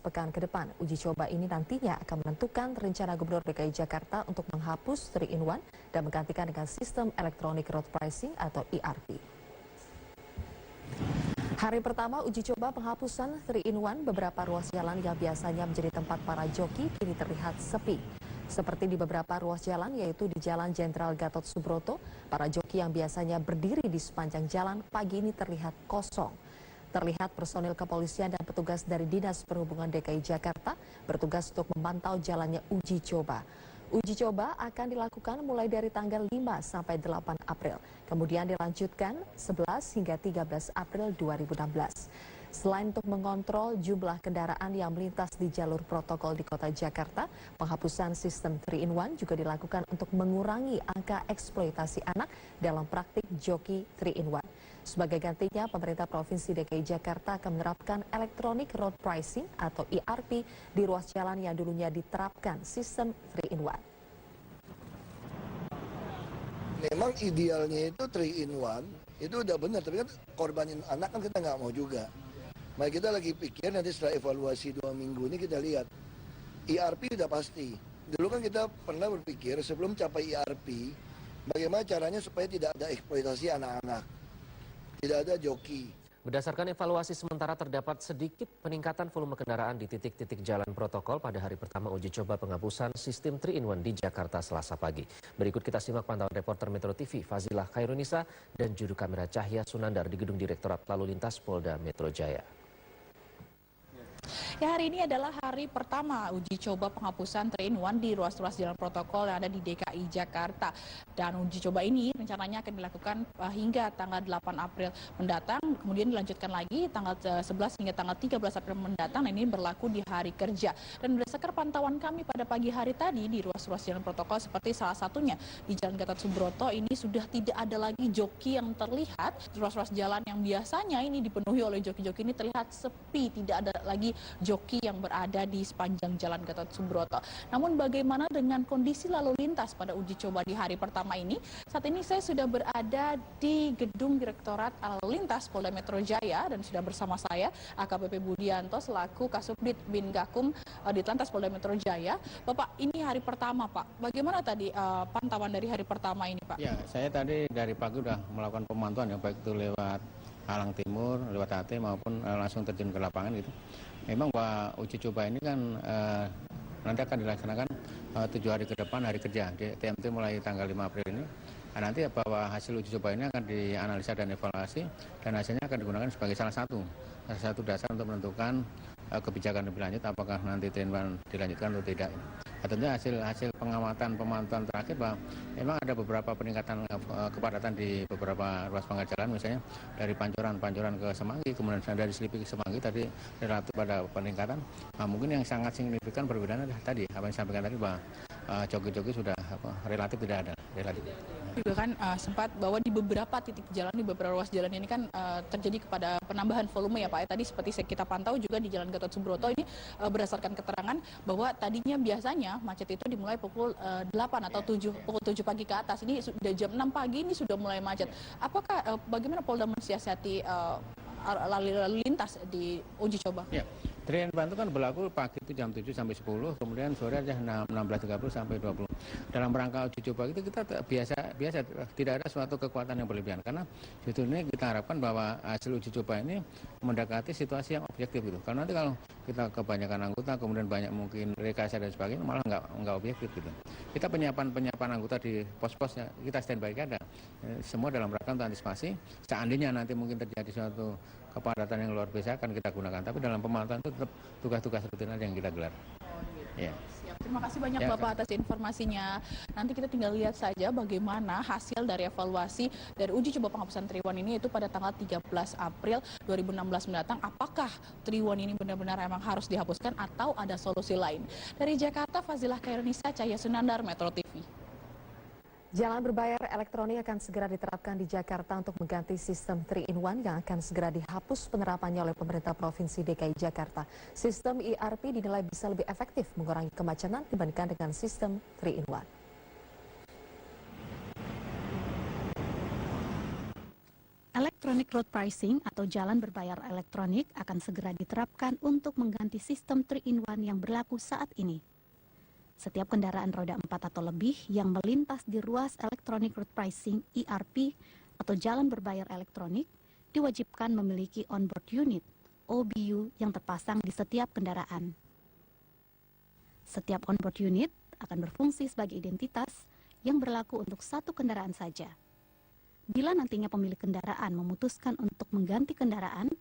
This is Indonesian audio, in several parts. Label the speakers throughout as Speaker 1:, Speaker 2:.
Speaker 1: pekan ke depan. Uji coba ini nantinya akan menentukan rencana Gubernur DKI Jakarta untuk menghapus 3-in-1 dan menggantikan dengan sistem Electronic Road Pricing atau ERP. Hari pertama uji coba penghapusan 3-in-1, beberapa ruas jalan yang biasanya menjadi tempat para joki kini terlihat sepi. Seperti di beberapa ruas jalan, yaitu di Jalan Jenderal Gatot Subroto, para joki yang biasanya berdiri di sepanjang jalan pagi ini terlihat kosong. Terlihat personil kepolisian dan petugas dari Dinas Perhubungan DKI Jakarta bertugas untuk memantau jalannya uji coba. Uji coba akan dilakukan mulai dari tanggal 5 sampai 8 April, kemudian dilanjutkan 11 hingga 13 April 2016. Selain untuk mengontrol jumlah kendaraan yang melintas di jalur protokol di kota Jakarta, penghapusan sistem 3-in-1 juga dilakukan untuk mengurangi angka eksploitasi anak dalam praktik joki 3-in-1. Sebagai gantinya, pemerintah Provinsi DKI Jakarta akan menerapkan Electronic Road Pricing atau ERP di ruas jalan yang dulunya diterapkan sistem 3-in-1.
Speaker 2: Memang idealnya itu 3-in-1, itu udah benar, tapi kan korbanin anak kan kita nggak mau juga. Maka kita lagi pikir nanti setelah evaluasi 2 minggu ini kita lihat. ERP udah pasti. Dulu kan kita pernah berpikir sebelum capai ERP, bagaimana caranya supaya tidak ada eksploitasi anak-anak. Tidak ada joki.
Speaker 3: Berdasarkan evaluasi sementara terdapat sedikit peningkatan volume kendaraan di titik-titik jalan protokol pada hari pertama uji coba penghapusan sistem 3-in-1 di Jakarta Selasa pagi. Berikut kita simak pantauan reporter Metro TV Fazilah Khairunisa dan juru kamera Cahya Sunandar di Gedung Direktorat Lalu Lintas Polda Metro Jaya.
Speaker 4: Ya, hari ini adalah hari pertama uji coba penghapusan 3-in-1 di ruas-ruas jalan protokol yang ada di DKI Jakarta. Dan uji coba ini rencananya akan dilakukan hingga tanggal 8 April mendatang, kemudian dilanjutkan lagi tanggal 11 hingga tanggal 13 April mendatang. Nah, ini berlaku di hari kerja. Dan berdasarkan pantauan kami pada pagi hari tadi di ruas-ruas jalan protokol seperti salah satunya di Jalan Gatot Subroto, ini sudah tidak ada lagi joki yang terlihat. Ruas-ruas jalan yang biasanya ini dipenuhi oleh joki-joki ini terlihat sepi, tidak ada lagi joki yang berada di sepanjang Jalan Gatot Subroto. Namun bagaimana dengan kondisi lalu lintas pada uji coba di hari pertama ini? Saat ini saya sudah berada di Gedung Direktorat Lalu Lintas Polda Metro Jaya dan sudah bersama saya AKBP Budianto selaku Kasubdit Bingakum Ditlantas Polda Metro Jaya. Bapak, ini hari pertama, Pak. Bagaimana tadi pantauan dari hari pertama ini, Pak?
Speaker 5: Ya, saya tadi dari pagi sudah melakukan pemantauan ya, baik itu lewat Halang Timur, lewat AT maupun langsung terjun ke lapangan gitu. Memang bahwa uji coba ini kan nanti akan dilaksanakan 7 hari ke depan, hari kerja di TMT mulai tanggal 5 April ini. Nah, nanti bahwa hasil uji coba ini akan dianalisa dan evaluasi dan hasilnya akan digunakan sebagai salah satu dasar untuk menentukan kebijakan lebih lanjut apakah nanti 3-in-1 dilanjutkan atau tidak. Tentunya hasil pengamatan pemantauan terakhir bahwa memang ada beberapa peningkatan kepadatan di beberapa ruas pangkal jalan, misalnya dari Pancoran ke Semanggi, kemudian dari Selipi ke Semanggi tadi relatif pada peningkatan. Nah, mungkin yang sangat signifikan perbedaan adalah tadi apa yang disampaikan tadi bahwa joki-joki sudah relatif tidak ada.
Speaker 4: Juga kan sempat bahwa di beberapa titik jalan, di beberapa ruas jalan ini kan terjadi kepada penambahan volume ya Pak. Tadi seperti kita pantau juga di Jalan Gatot Subroto ini berdasarkan keterangan bahwa tadinya biasanya macet itu dimulai pukul 8 atau pukul 7 pagi ke atas. Ini sudah jam 6 pagi ini sudah mulai macet. Apakah bagaimana Polda mensiasati lalu lintas di uji coba?
Speaker 5: Ya. 3-in-1 itu kan berlaku pagi itu jam 7 sampai 10, kemudian sore aja 16.30 sampai 20. Dalam rangka uji coba itu kita biasa tidak ada suatu kekuatan yang berlebihan karena sebetulnya kita harapkan bahwa hasil uji coba ini mendekati situasi yang objektif gitu. Karena nanti kalau kita kebanyakan anggota kemudian banyak mungkin rekayasa dan sebagainya malah nggak objektif gitu. Kita penyiapan anggota di pos-posnya kita standby ada. Semua dalam rangka untuk antisipasi. Seandainya nanti mungkin terjadi suatu kepadatan yang luar biasa akan kita gunakan. Tapi dalam pemantauan itu tetap tugas-tugas rutin aja yang kita gelar.
Speaker 4: Ya. Siap. Terima kasih banyak Bapak atas informasinya. Nanti kita tinggal lihat saja bagaimana hasil dari evaluasi dari uji coba penghapusan 3-in-1 ini itu pada tanggal 13 April 2016 mendatang. Apakah 3-in-1 ini benar-benar memang harus dihapuskan atau ada solusi lain? Dari Jakarta, Fazilah Khairunisa, Cahya Sunandar, Metro TV.
Speaker 1: Jalan berbayar elektronik akan segera diterapkan di Jakarta untuk mengganti sistem 3-in-1 yang akan segera dihapus penerapannya oleh pemerintah Provinsi DKI Jakarta. Sistem ERP dinilai bisa lebih efektif mengurangi kemacetan dibandingkan dengan sistem 3-in-1.
Speaker 6: Electronic road pricing atau jalan berbayar elektronik akan segera diterapkan untuk mengganti sistem 3-in-1 yang berlaku saat ini. Setiap kendaraan roda 4 atau lebih yang melintas di ruas Electronic road pricing (ERP) atau jalan berbayar elektronik diwajibkan memiliki onboard unit (OBU) yang terpasang di setiap kendaraan. Setiap onboard unit akan berfungsi sebagai identitas yang berlaku untuk satu kendaraan saja. Bila nantinya pemilik kendaraan memutuskan untuk mengganti kendaraan,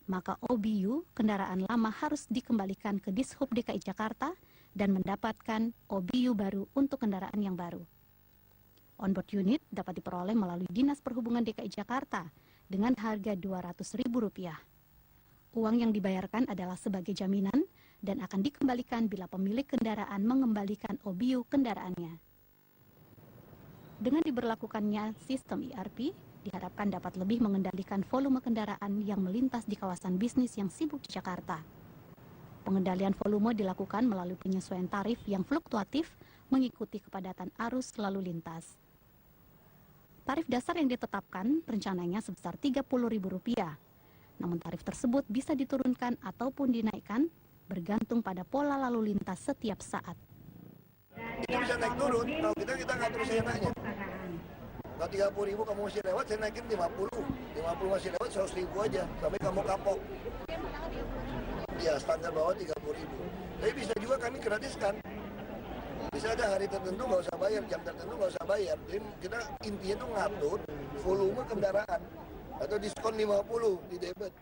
Speaker 6: maka OBU kendaraan lama harus dikembalikan ke Dishub DKI Jakarta dan mendapatkan OBU baru untuk kendaraan yang baru. Onboard unit dapat diperoleh melalui Dinas Perhubungan DKI Jakarta dengan harga Rp200.000. Uang yang dibayarkan adalah sebagai jaminan dan akan dikembalikan bila pemilik kendaraan mengembalikan OBU kendaraannya. Dengan diberlakukannya sistem ERP, diharapkan dapat lebih mengendalikan volume kendaraan yang melintas di kawasan bisnis yang sibuk di Jakarta. Pengendalian volume dilakukan melalui penyesuaian tarif yang fluktuatif mengikuti kepadatan arus lalu lintas. Tarif dasar yang ditetapkan rencananya sebesar Rp30.000. Namun tarif tersebut bisa diturunkan ataupun dinaikkan bergantung pada pola lalu lintas setiap saat.
Speaker 2: Itu bisa naik turun, kalau kita ngatur seenaknya. Kalau 30.000 kamu masih lewat, saya naikin 50. 50 masih lewat 100.000 aja, sampai kamu kapok. Ya, standar bawah 30.000. Tapi bisa juga kami gratiskan. Bisa ada hari tertentu nggak usah bayar, jam tertentu nggak usah bayar. Jadi kita intinya tuh ngatur volume kendaraan. Atau diskon 50 di debit.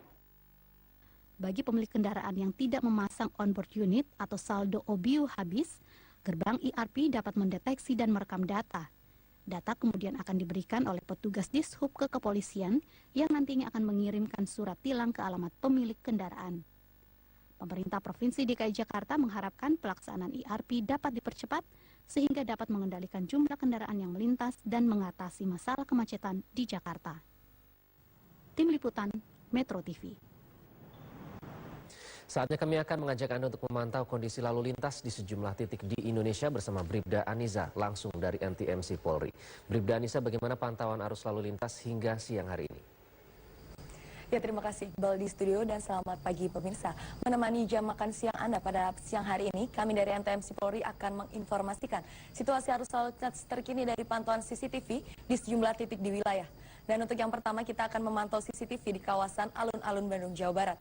Speaker 6: Bagi pemilik kendaraan yang tidak memasang onboard unit atau saldo OBU habis, gerbang ERP dapat mendeteksi dan merekam data. Data kemudian akan diberikan oleh petugas Dishub ke kepolisian yang nantinya akan mengirimkan surat tilang ke alamat pemilik kendaraan. Pemerintah Provinsi DKI Jakarta mengharapkan pelaksanaan ERP dapat dipercepat sehingga dapat mengendalikan jumlah kendaraan yang melintas dan mengatasi masalah kemacetan di Jakarta. Tim Liputan Metro TV.
Speaker 3: Saatnya kami akan mengajak Anda untuk memantau kondisi lalu lintas di sejumlah titik di Indonesia bersama Bribda Aniza langsung dari NTMC Polri. Bribda Aniza, bagaimana pantauan arus lalu lintas hingga siang hari ini?
Speaker 7: Ya, terima kasih Iqbal di studio dan selamat pagi pemirsa. Menemani jam makan siang Anda pada siang hari ini, kami dari NTMC Polri akan menginformasikan situasi arus lalu lintas terkini dari pantauan CCTV di sejumlah titik di wilayah. Dan untuk yang pertama kita akan memantau CCTV di kawasan Alun-Alun Bandung, Jawa Barat.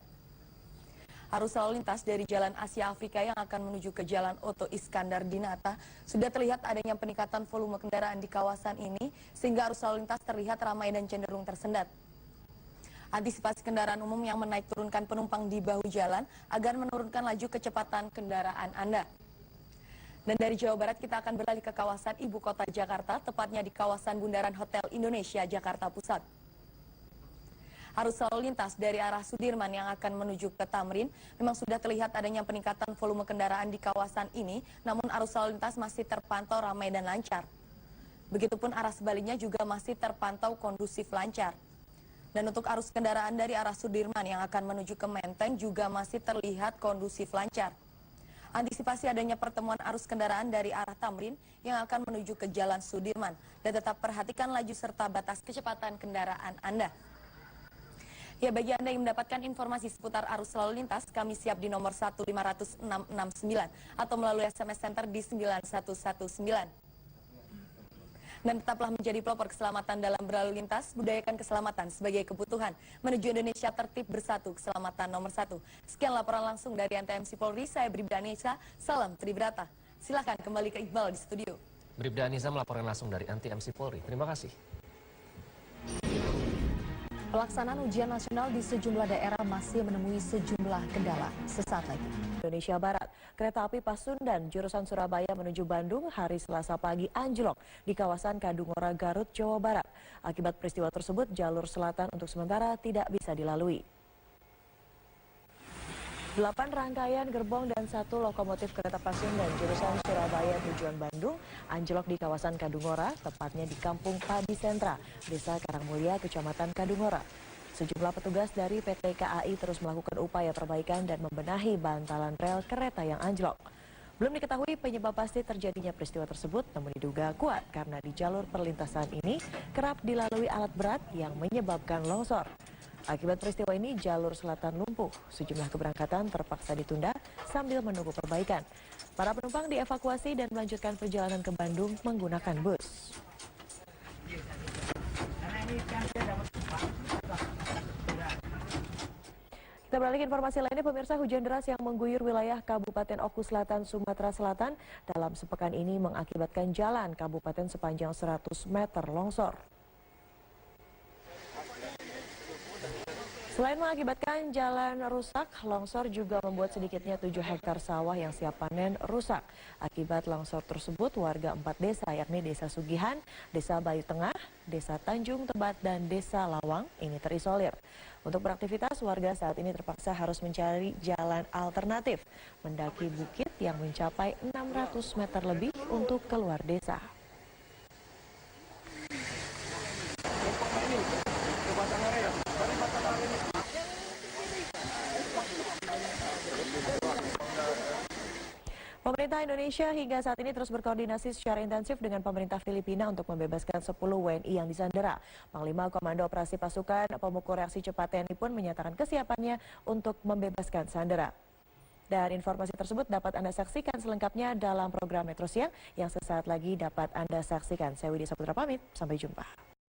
Speaker 7: Arus lalu lintas dari Jalan Asia Afrika yang akan menuju ke Jalan Oto Iskandar Dinata sudah terlihat adanya peningkatan volume kendaraan di kawasan ini sehingga arus lalu lintas terlihat ramai dan cenderung tersendat. Antisipasi kendaraan umum yang menaik turunkan penumpang di bahu jalan agar menurunkan laju kecepatan kendaraan Anda. Dan dari Jawa Barat kita akan beralih ke kawasan Ibu Kota Jakarta, tepatnya di kawasan Bundaran Hotel Indonesia, Jakarta Pusat. Arus lalu lintas dari arah Sudirman yang akan menuju ke Tamrin memang sudah terlihat adanya peningkatan volume kendaraan di kawasan ini, namun arus lalu lintas masih terpantau ramai dan lancar. Begitupun arah sebaliknya juga masih terpantau kondusif lancar. Dan untuk arus kendaraan dari arah Sudirman yang akan menuju ke Menteng juga masih terlihat kondusif lancar. Antisipasi adanya pertemuan arus kendaraan dari arah Tamrin yang akan menuju ke Jalan Sudirman dan tetap perhatikan laju serta batas kecepatan kendaraan Anda. Ya, bagi Anda yang mendapatkan informasi seputar arus lalu lintas, kami siap di nomor 15669 atau melalui SMS Center di 9119. Dan tetaplah menjadi pelopor keselamatan dalam berlalu lintas, budayakan keselamatan sebagai kebutuhan. Menuju Indonesia tertib bersatu, keselamatan nomor 1. Sekian laporan langsung dari NTMC Polri, saya Bribda Aniza, salam Tribrata. Silakan kembali ke Iqbal di studio.
Speaker 3: Bribda Aniza melaporkan langsung dari NTMC Polri. Terima kasih.
Speaker 1: Pelaksanaan ujian nasional di sejumlah daerah masih menemui sejumlah kendala. Sesaat lagi.
Speaker 8: Indonesia Barat, kereta api Pasundan jurusan Surabaya menuju Bandung hari Selasa pagi anjlok di kawasan Kadungora, Garut, Jawa Barat. Akibat peristiwa tersebut, jalur selatan untuk sementara tidak bisa dilalui. 8 rangkaian gerbong dan 1 lokomotif kereta Pasundan jurusan Surabaya tujuan Bandung anjlok di kawasan Kadungora, tepatnya di Kampung Padi Sentra, Desa Karangmulia, Kecamatan Kadungora. Sejumlah petugas dari PT KAI terus melakukan upaya perbaikan dan membenahi bantalan rel kereta yang anjlok. Belum diketahui penyebab pasti terjadinya peristiwa tersebut, namun diduga kuat karena di jalur perlintasan ini kerap dilalui alat berat yang menyebabkan longsor. Akibat peristiwa ini, jalur selatan lumpuh. Sejumlah keberangkatan terpaksa ditunda sambil menunggu perbaikan. Para penumpang dievakuasi dan melanjutkan perjalanan ke Bandung menggunakan bus. Kita beralih ke informasi lainnya, pemirsa. Hujan deras yang mengguyur wilayah Kabupaten Oku Selatan, Sumatera Selatan dalam sepekan ini mengakibatkan jalan kabupaten sepanjang 100 meter longsor. Selain mengakibatkan jalan rusak, longsor juga membuat sedikitnya 7 hektar sawah yang siap panen rusak. Akibat longsor tersebut, warga 4 desa yakni Desa Sugihan, Desa Bayu Tengah, Desa Tanjung Tebat, dan Desa Lawang ini terisolir. Untuk beraktivitas, warga saat ini terpaksa harus mencari jalan alternatif, mendaki bukit yang mencapai 600 meter lebih untuk keluar desa. Pemerintah Indonesia hingga saat ini terus berkoordinasi secara intensif dengan pemerintah Filipina untuk membebaskan 10 WNI yang disandera. Panglima Komando Operasi Pasukan Pemukul Reaksi Cepat TNI pun menyatakan kesiapannya untuk membebaskan sandera. Dan informasi tersebut dapat Anda saksikan selengkapnya dalam program Metro Siang yang sesaat lagi dapat Anda saksikan. Saya Widya Saputra pamit, sampai jumpa.